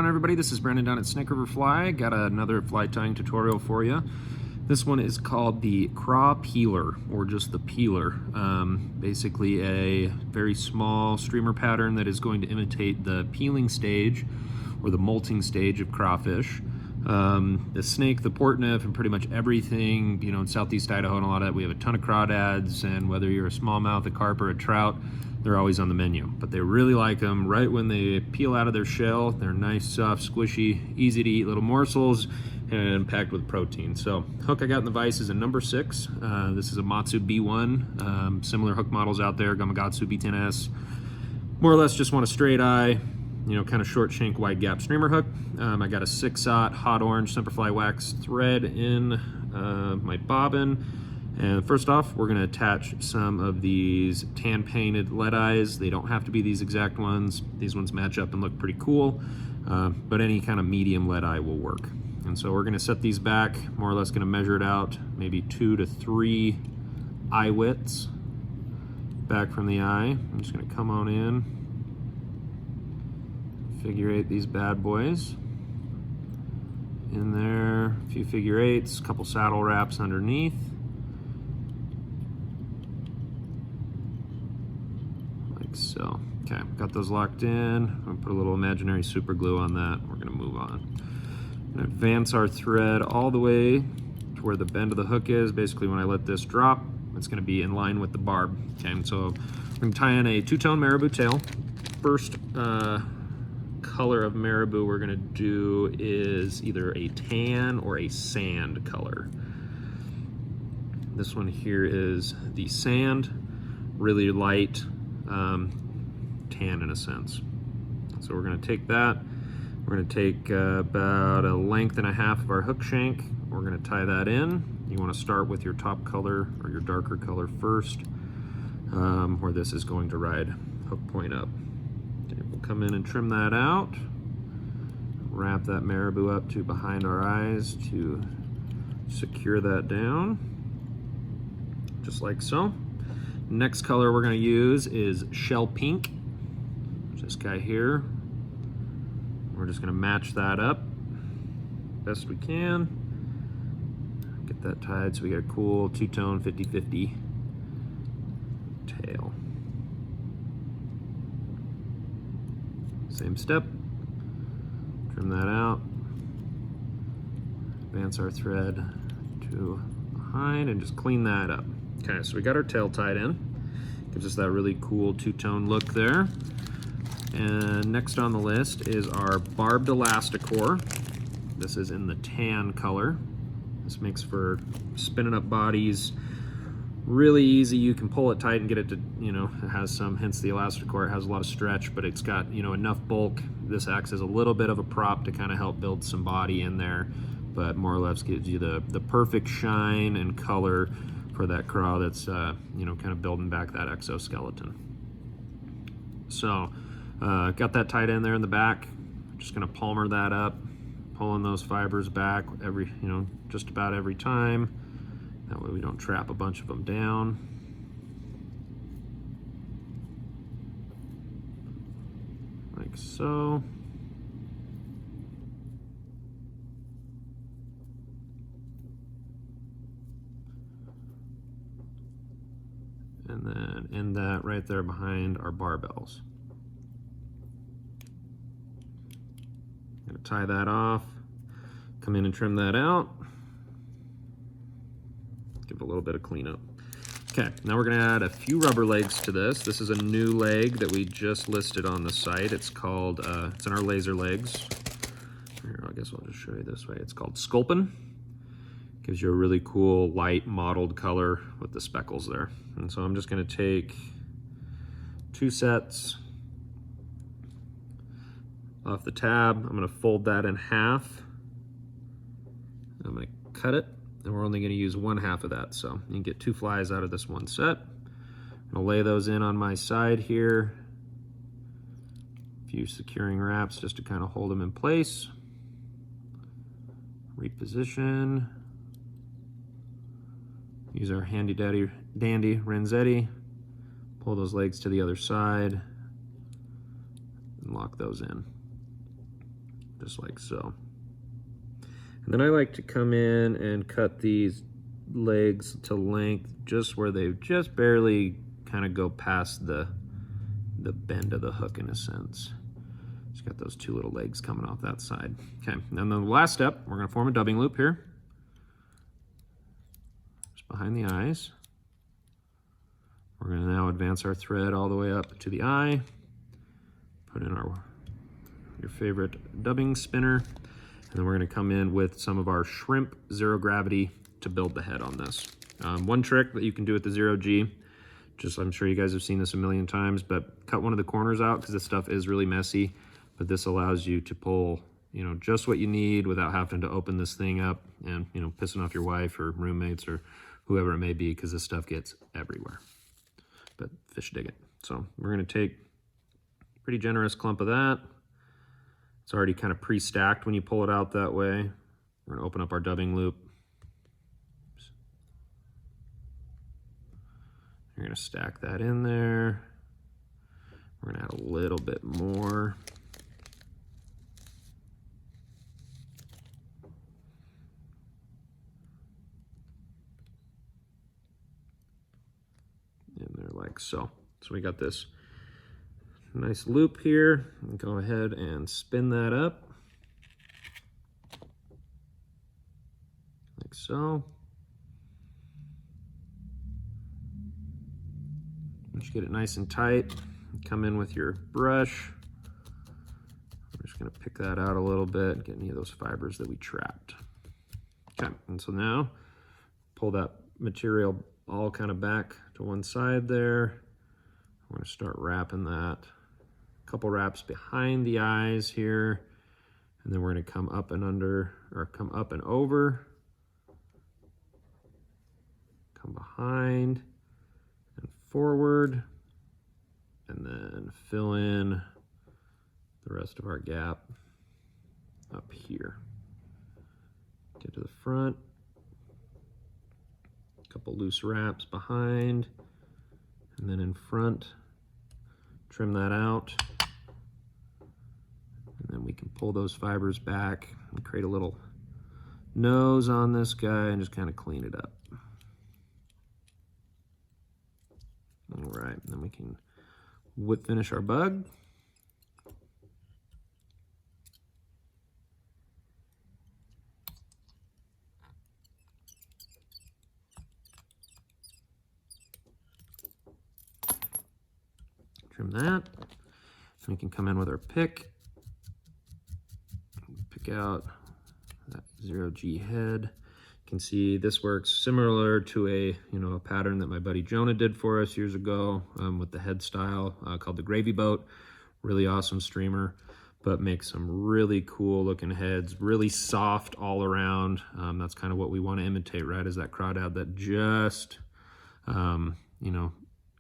on, everybody? This is Brandon down at Snake River Fly. Got another fly tying tutorial for you. This one is called the Craw peeler, or just the peeler. Basically a very small streamer pattern that is going to imitate the peeling stage or the molting stage of crawfish. The snake, the portneuf, and pretty much everything, you know, in southeast Idaho and a lot of that, we have a ton of crawdads, and whether you're a smallmouth, a carp, or a trout, they're always on the menu. But they really like them right when they peel out of their shell. They're nice, soft, squishy, easy to eat little morsels, and packed with protein. So hook I got in the vise is a number 6. This is a Matsu B1. Similar hook models out there, Gamakatsu B10S. More or less just want a straight eye, you know, kind of short shank, wide gap streamer hook. I got a 6/0 hot orange Semperfli wax thread in my bobbin. And first off, we're gonna attach some of these tan painted lead eyes. They don't have to be these exact ones. These ones match up and look pretty cool, but any kind of medium lead eye will work. And so we're gonna set these back, more or less gonna measure it out, maybe 2 to 3 eye widths back from the eye. I'm just gonna come on in, figure 8 these bad boys. In there, a few figure 8s, a couple saddle wraps underneath. Like so. Okay, got those locked in. I'm gonna put a little imaginary super glue on that. We're gonna move on. We're gonna advance our thread all the way to where the bend of the hook is. Basically, when I let this drop, it's gonna be in line with the barb. Okay, and so we're gonna tie in a 2-tone marabou tail. First color of marabou we're gonna do is either a tan or a sand color. This one here is the sand, really light tan in a sense. So we're gonna take that. We're gonna take about 1.5 lengths of our hook shank. We're gonna tie that in. You wanna start with your top color or your darker color first, where this is going to ride hook point up. Okay, we'll come in and trim that out. Wrap that marabou up to behind our eyes to secure that down, just like so. Next color we're gonna use is shell pink. This guy here. We're just gonna match that up best we can. Get that tied so we get a cool 2-tone 50-50 tail. Same step. Trim that out. Advance our thread to behind and just clean that up. Okay, so we got our tail tied in. Gives us that really cool 2-tone look there. And next on the list is our barbed elasticore. This is in the tan color. This makes for spinning up bodies really easy. You can pull it tight and get it to, you know, it has some, hence the elasticore. It has a lot of stretch, but it's got, you know, enough bulk. This acts as a little bit of a prop to kind of help build some body in there, but more or less gives you the perfect shine and color for that craw that's, you know, kind of building back that exoskeleton. So, got that tied in there in the back. Just gonna palmer that up, pulling those fibers back every, you know, just about every time. That way we don't trap a bunch of them down. Like so. And then end that right there behind our barbells. Gonna tie that off, come in and trim that out. Give it a little bit of cleanup. Okay, now we're gonna add a few rubber legs to this. This is a new leg that we just listed on the site. It's called, it's in our laser legs. Here, I guess I'll just show you this way. It's called Sculpin. Gives you a really cool light mottled color with the speckles there. And so I'm just gonna take 2 sets off the tab. I'm gonna fold that in half. I'm gonna cut it, and we're only gonna use 1/2 of that. So you can get 2 flies out of this one set. I'll lay those in on my side here. A few securing wraps just to kind of hold them in place. Reposition. Use our handy dandy Renzetti. Pull those legs to the other side and lock those in. just like so. And then I like to come in and cut these legs to length just where they just barely kind of go past the bend of the hook in a sense. Just got those two little legs coming off that side. Okay, and then the last step, we're gonna form a dubbing loop here. Just behind the eyes. We're gonna now advance our thread all the way up to the eye. Put in your favorite dubbing spinner. And then we're gonna come in with some of our shrimp zero gravity to build the head on this. One trick that you can do with the 0G, just I'm sure you guys have seen this a million times, but cut one of the corners out because this stuff is really messy. But this allows you to pull, you know, just what you need without having to open this thing up and, you know, pissing off your wife or roommates or whoever it may be, because this stuff gets everywhere. But fish dig it. So we're gonna take a pretty generous clump of that. It's already kind of pre-stacked when you pull it out that way. We're gonna open up our dubbing loop. You're gonna stack that in there. We're gonna add a little bit more. And they're like so. So we got this nice loop here. Go ahead and spin that up. Like so. Just get it nice and tight. Come in with your brush. I'm just gonna pick that out a little bit, get any of those fibers that we trapped. Okay, and so now pull that material all kind of back to one side there. I'm gonna start wrapping that. A couple wraps behind the eyes here, and then we're gonna come up and under, or come up and over, come behind, and forward, and then fill in the rest of our gap up here. Get to the front, a couple loose wraps behind, and then in front, trim that out, and then we can pull those fibers back and create a little nose on this guy and just kind of clean it up. All right, then we can whip finish our bug. Trim that. We can come in with our pick. Pick out that 0G head. You can see this works similar to a pattern that my buddy Jonah did for us years ago with the head style called the gravy boat. Really awesome streamer, but makes some really cool looking heads, really soft all around. That's kind of what we want to imitate, right? Is that crawdad that just,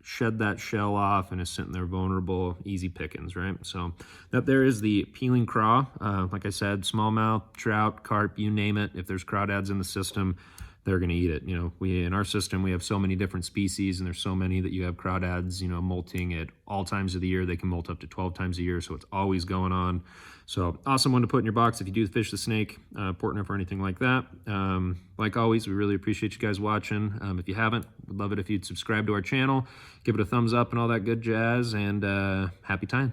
shed that shell off and is sitting there vulnerable, easy pickings, right? So that there is the peeling craw. Like I said, smallmouth, trout, carp, you name it. If there's crawdads in the system, they're gonna eat it. In our system, we have so many different species, and there's so many that you have crawdads, molting at all times of the year. They can molt up to 12 times a year, so it's always going on. So awesome one to put in your box if you do fish the snake, Portnoy or anything like that. Like always, we really appreciate you guys watching. If you haven't, we'd love it if you'd subscribe to our channel, give it a thumbs up and all that good jazz, and happy time.